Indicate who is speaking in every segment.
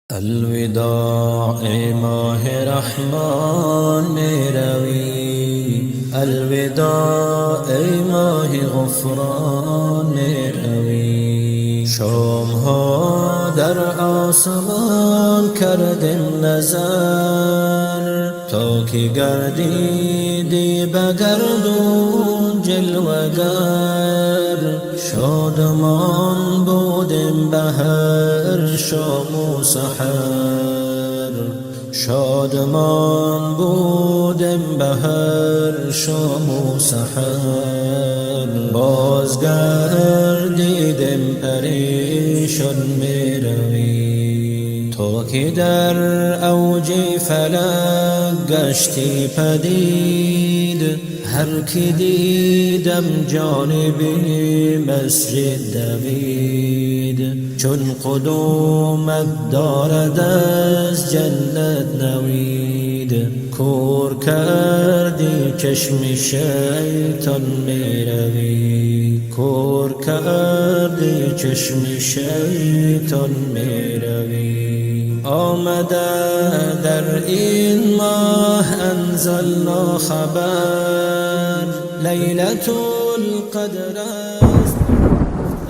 Speaker 1: الوداع ای ماه رحمان میروی، الوداع ای ماه غفران میروی. شام ها در آسمان کردیم نظر، تا که گردیدی به گردون جلوگر. شادمان بودیم به هر شام و سحر، شادمان بودیم به هر شام و سحر. بازگردیدیم پریشان میروی، تا که در اوج فلک گشتی پدید. هر کی دیدم جانبی مسجد دوید، چون قدومت دارد از جنت نوید. کور کردی چشم شیطان میروی، کور کردی چشم شیطان میروی. آمده در این ماه انزلنا خبر، لیلة القدر است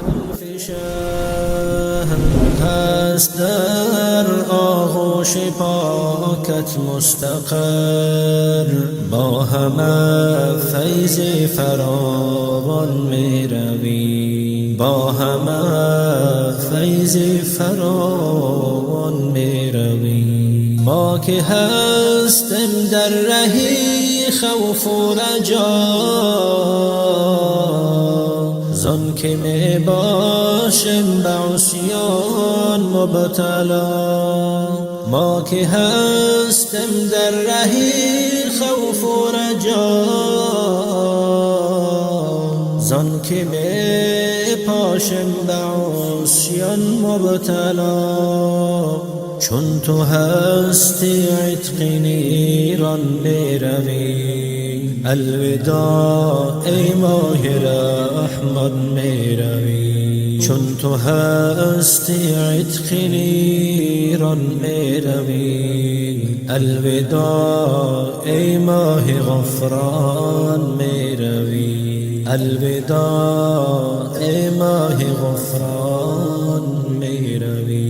Speaker 1: الف شهر. هست در آغوش پاکت مستقر، با همه فیض فراوان میروی، با همه فیض فراوان میروی. ما که هستیم در رهی خوف و رجا، زان که می باشیم به عصیان مبتلا. ما که هستیم در رهی خوف و رجا، زان که می پاشیم به عصیان مبتلا. چون تو هستی عتق نیران میروی، الوداع ای ماه رحمان میروی. چون تو هستی عتق نیران میروی، الوداع ای ماه غفران میروی، الوداع ای ماه غفران میروی.